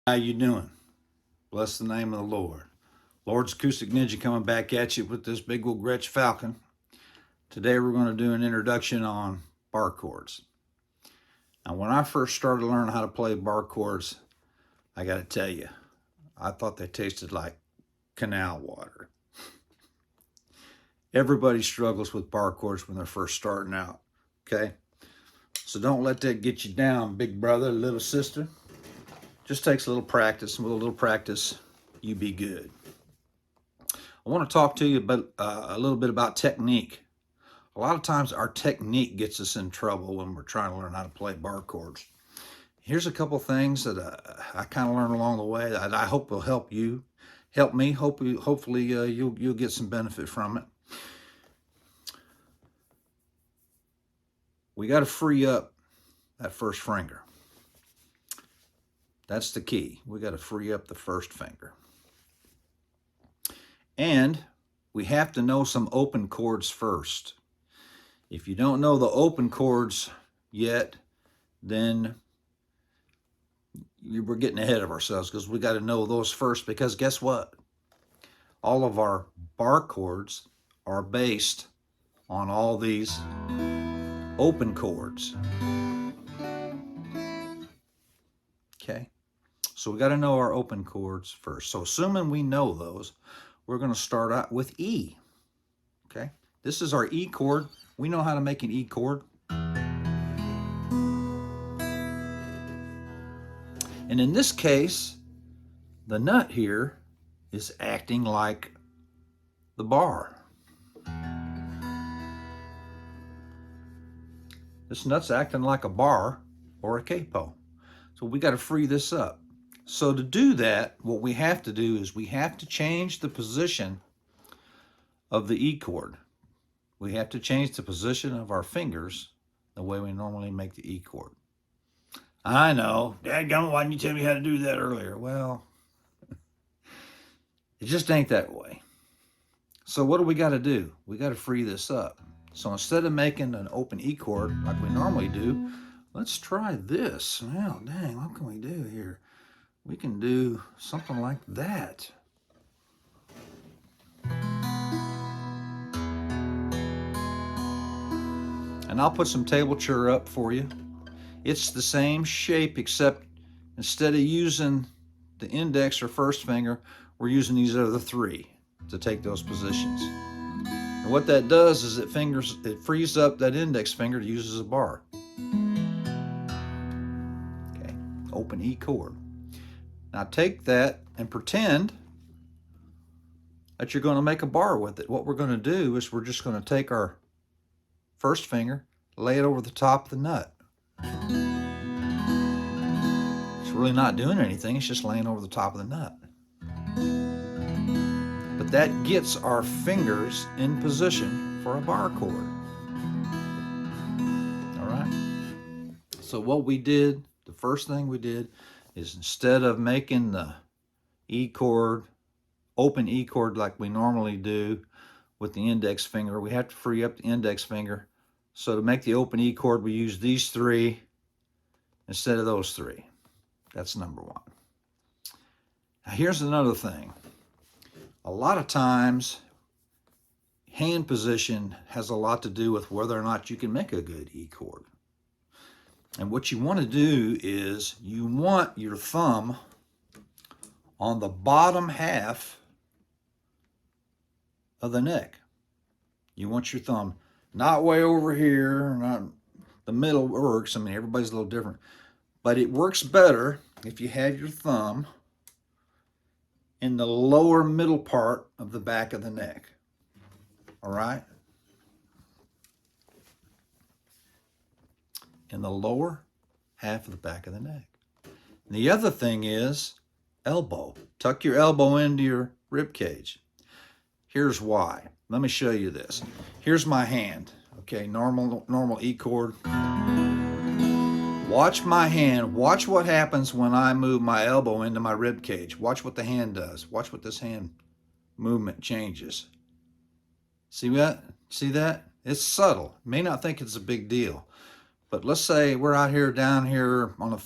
How you doing? Bless the name of the Lord. Lord's Acoustic Ninja coming back at you with this big old Gretsch Falcon. Today we're going to do an introduction on bar chords. Now when I first started learning how to play bar chords, I got to tell you, I thought they tasted like canal water. Everybody struggles with bar chords when they're first starting out, okay? So don't let that get you down, big brother, little sister. Just takes a little practice, and with a little practice, you be good. I want to talk to you about a little bit about technique. A lot of times our technique gets us in trouble when we're trying to learn how to play bar chords. Here's a couple things that I kind of learned along the way that I hope will help you, help me. Hopefully you'll get some benefit from it. We got to free up that first finger. That's the key. We got to free up the first finger. And we have to know some open chords first. If you don't know the open chords yet, then we're getting ahead of ourselves, because we got to know those first, because guess what? All of our bar chords are based on all these open chords. Okay? So we got to know our open chords first. So assuming we know those, we're going to start out with E. Okay? This is our E chord. We know how to make an E chord. And in this case, the nut here is acting like the bar. This nut's acting like a bar or a capo. So we got to free this up. So to do that, what we have to do is we have to change the position of the E chord. We have to change the position of our fingers the way we normally make the E chord. I know, dadgummit, why didn't you tell me how to do that earlier? Well, it just ain't that way. So what do we got to do? We got to free this up. So instead of making an open E chord like we normally do, let's try this. Well, dang, what can we do here? We can do something like that. And I'll put some tablature up for you. It's the same shape, except instead of using the index or first finger, we're using these other three to take those positions. And what that does is it frees up that index finger to use as a bar. Okay, open E chord. Now take that and pretend that you're going to make a bar with it. What we're going to do is we're just going to take our first finger, lay it over the top of the nut. It's really not doing anything, it's just laying over the top of the nut. But that gets our fingers in position for a bar chord. All right? So what we did, the first thing we did, is instead of making the E chord, open E chord like we normally do with the index finger, we have to free up the index finger. So to make the open E chord, we use these three instead of those three. That's number one. Now here's another thing. A lot of times, hand position has a lot to do with whether or not you can make a good E chord. And what you want to do is you want your thumb on the bottom half of the neck. You want your thumb not way over here, not the middle works. I mean, everybody's a little different. But it works better if you have your thumb in the lower middle part of the back of the neck. All right? In the lower half of the back of the neck. And the other thing is elbow. Tuck your elbow into your rib cage. Here's why. Let me show you this. Here's my hand. Okay, normal E chord. Watch my hand. Watch what happens when I move my elbow into my rib cage. Watch what the hand does. Watch what this hand movement changes. See that? See that? It's subtle. You may not think it's a big deal. But let's say we're out here down here on the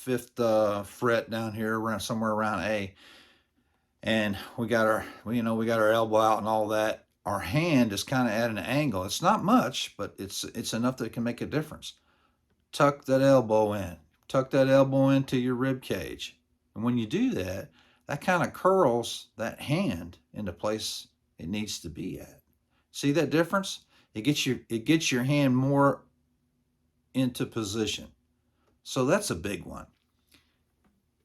fret down here, around somewhere around A, and we got our elbow out and all that. Our hand is kind of at an angle. It's not much, but it's enough that it can make a difference. Tuck that elbow in. Tuck that elbow into your rib cage. And when you do that, that kind of curls that hand into place it needs to be at. See that difference? It gets your hand more into position. So that's a big one.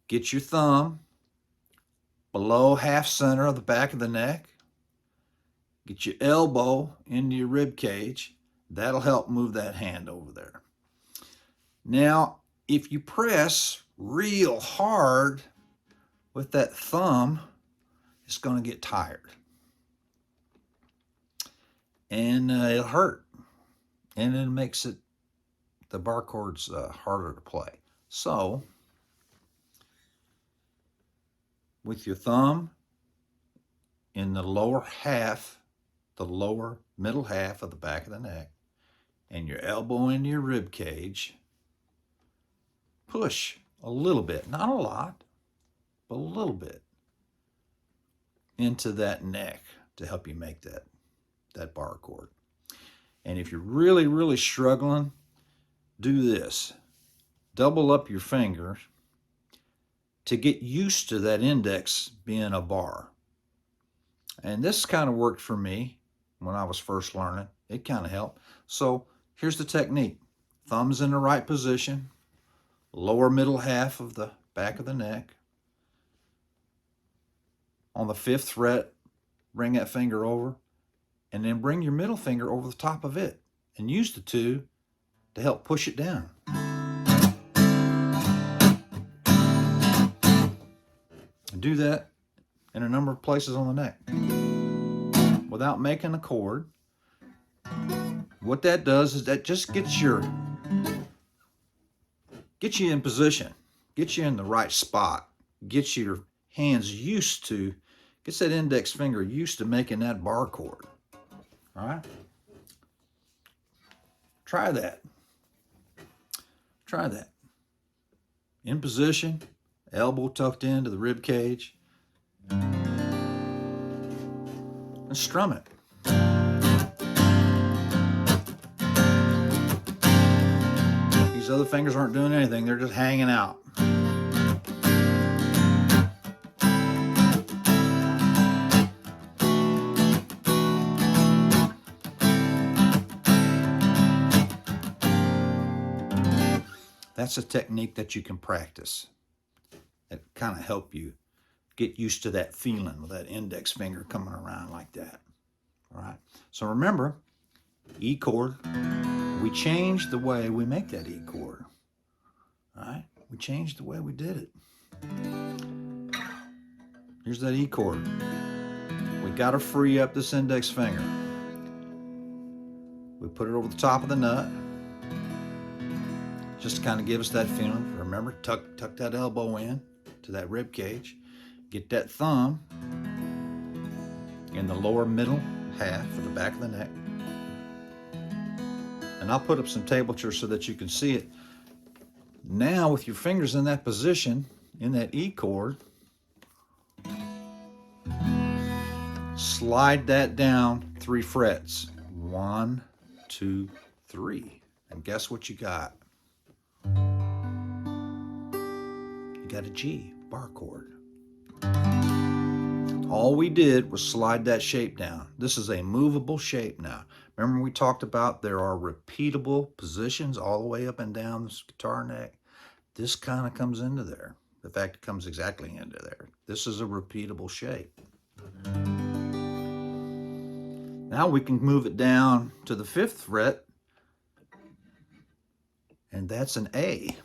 Get your thumb below half center of the back of the neck. Get your elbow into your rib cage. That'll help move that hand over there. Now, if you press real hard with that thumb, it's going to get tired. And it'll hurt. And it makes the bar chords harder to play. So, with your thumb in the lower middle half of the back of the neck, and your elbow into your rib cage, push a little bit, not a lot, but a little bit into that neck to help you make that bar chord. And if you're really, really struggling, do this. Double up your fingers to get used to that index being a bar. And this kind of worked for me when I was first learning. It kind of helped. So here's the technique. Thumbs in the right position, lower middle half of the back of the neck. On the 5th fret, bring that finger over, and then bring your middle finger over the top of it, and use the two to help push it down. And do that in a number of places on the neck without making a chord. What that does is that just gets you in position, gets you in the right spot, gets your hands gets that index finger used to making that bar chord. All right? Try that. Try that. In position, elbow tucked into the rib cage, and strum it. These other fingers aren't doing anything, they're just hanging out. That's a technique that you can practice. It kind of help you get used to that feeling with that index finger coming around like that. All right. So remember, E chord, we changed the way we make that E chord. All right. We changed the way we did it. Here's that E chord. We got to free up this index finger. We put it over the top of the nut, just to kind of give us that feeling. Remember, tuck that elbow in to that rib cage. Get that thumb in the lower middle half of the back of the neck. And I'll put up some tablature so that you can see it. Now, with your fingers in that position, in that E chord, slide that down 3 frets. 1, 2, 3. And guess what you got? You got a G, bar chord. All we did was slide that shape down. This is a movable shape now. Remember we talked about there are repeatable positions all the way up and down this guitar neck? This kind of comes into there. In fact, it comes exactly into there. This is a repeatable shape. Now we can move it down to the 5th fret, and that's an A.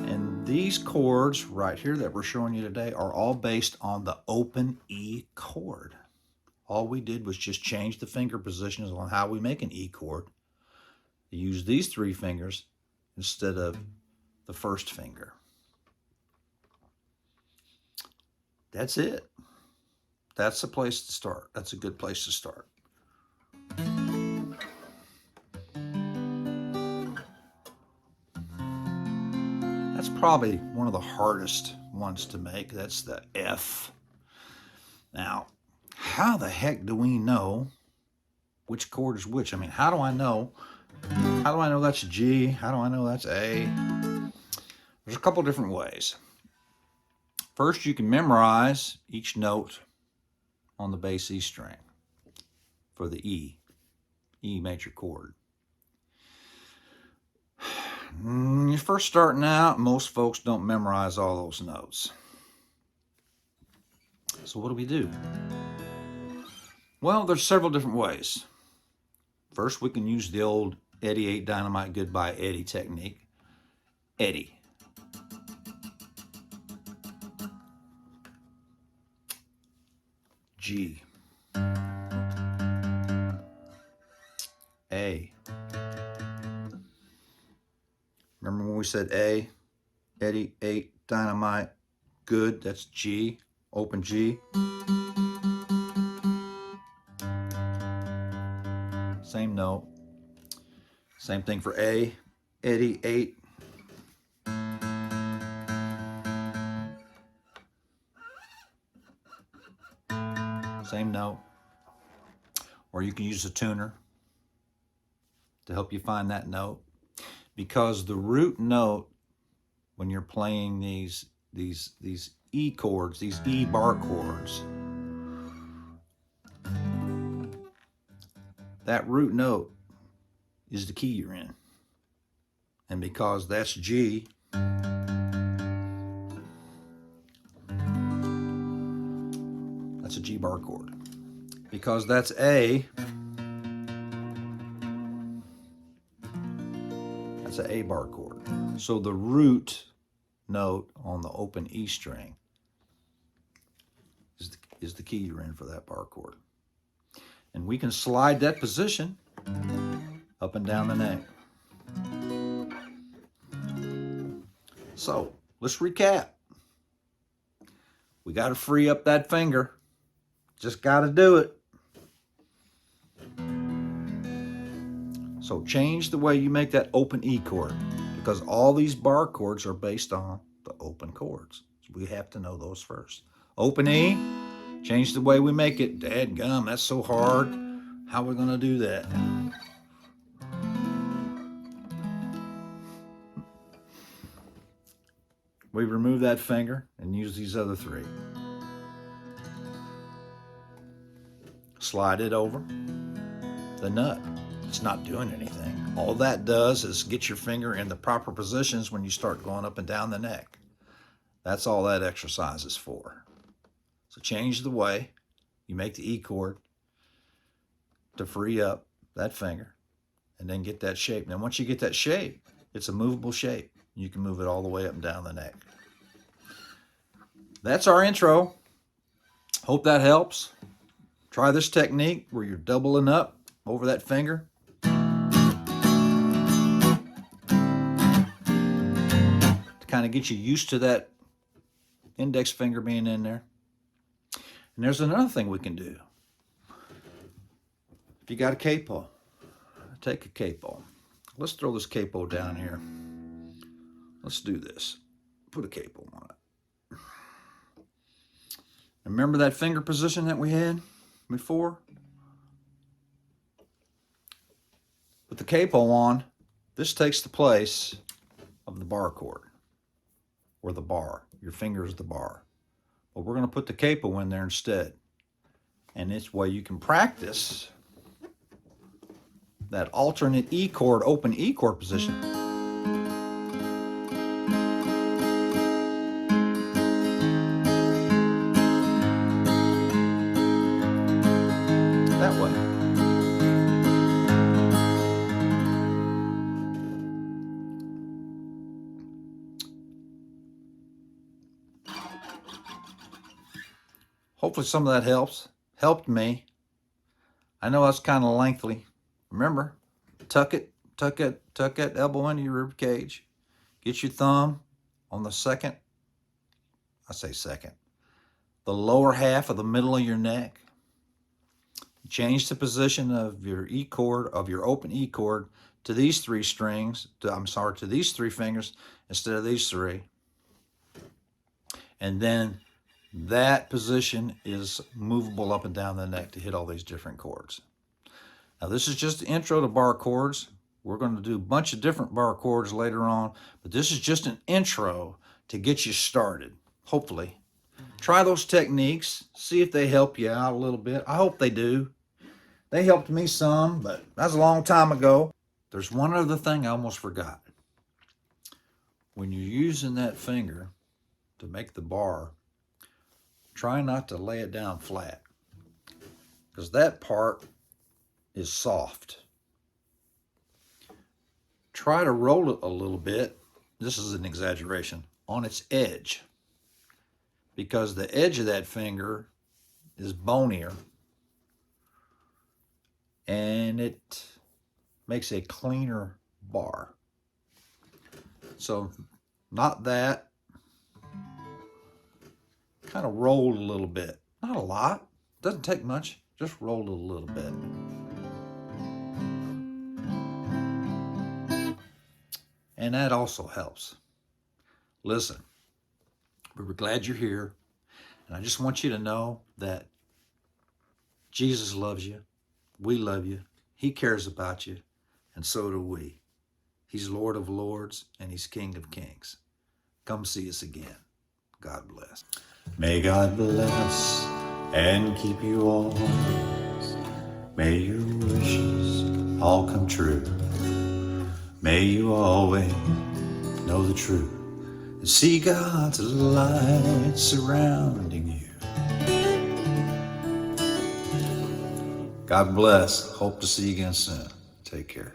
And these chords right here that we're showing you today are all based on the open E chord. All we did was just change the finger positions on how we make an E chord. Use these 3 fingers instead of the first finger. That's it. That's the place to start. That's a good place to start. probably one of the hardest ones to make. That's the F. Now, how the heck do we know which chord is which? I mean, how do I know? How do I know that's G? How do I know that's A? There's a couple different ways. First, you can memorize each note on the bass E string for the E major chord. You're first starting out, most folks don't memorize all those notes. So what do? Well, there's several different ways. First, we can use the old Eddie Ain't Dynamite Goodbye Eddie technique. Eddie. G. A. Remember when we said A? Eddie, 8, dynamite, good, that's G, open G. Same note. Same thing for A, Eddie, 8. Same note. Or you can use a tuner to help you find that note. Because the root note, when you're playing these E chords, these E bar chords, that root note is the key you're in. And because that's G, that's a G bar chord. Because that's A, that's an A bar chord. So the root note on the open E string is the key you're in for that bar chord. And we can slide that position up and down the neck. So let's recap. We got to free up that finger. Just got to do it. So change the way you make that open E chord, because all these bar chords are based on the open chords. So we have to know those first. Open E, change the way we make it. Dadgum, that's so hard. How are we going to do that? We remove that finger and use these other three. Slide it over the nut. It's not doing anything. All that does is get your finger in the proper positions when you start going up and down the neck. That's all that exercise is for. So change the way you make the E chord to free up that finger and then get that shape. Now once you get that shape, it's a movable shape. You can move it all the way up and down the neck. That's our intro. Hope that helps. Try this technique where you're doubling up over that finger. To kind of get you used to that index finger being in there. And there's another thing we can do. If you got a capo, take a capo. Let's throw this capo down here. Let's do this. Put a capo on it. Remember that finger position that we had before? With the capo on, this takes the place of the bar chord, or the bar. Your finger is the bar. But we're going to put the capo in there instead. And this way you can practice that alternate E chord, open E chord position. That way. Hopefully some of that helped me. I know that's kind of lengthy. Remember, tuck that elbow into your rib cage. Get your thumb on the second, the lower half of the middle of your neck. Change the position of your E chord, of your open E chord, to these three strings, to these three fingers instead of these three. And then that position is movable up and down the neck to hit all these different chords. Now this is just the intro to bar chords. We're going to do a bunch of different bar chords later on, but this is just an intro to get you started, hopefully. Try those techniques, see if they help you out a little bit. I hope they do. They helped me some, but that's a long time ago. There's one other thing I almost forgot. When you're using that finger to make the bar, try not to lay it down flat, because that part is soft. Try to roll it a little bit, this is an exaggeration, on its edge, because the edge of that finger is bonier and it makes a cleaner bar. So not that, kind of roll a little bit, not a lot, doesn't take much, just roll it a little bit. And that also helps. Listen, we're glad you're here. And I just want you to know that Jesus loves you. We love you. He cares about you. And so do we. He's Lord of Lords and He's King of Kings. Come see us again. God bless. May God bless and keep you always. May your wishes all come true. May you always know the truth and see God's light surrounding you. God bless. Hope to see you again soon. Take care.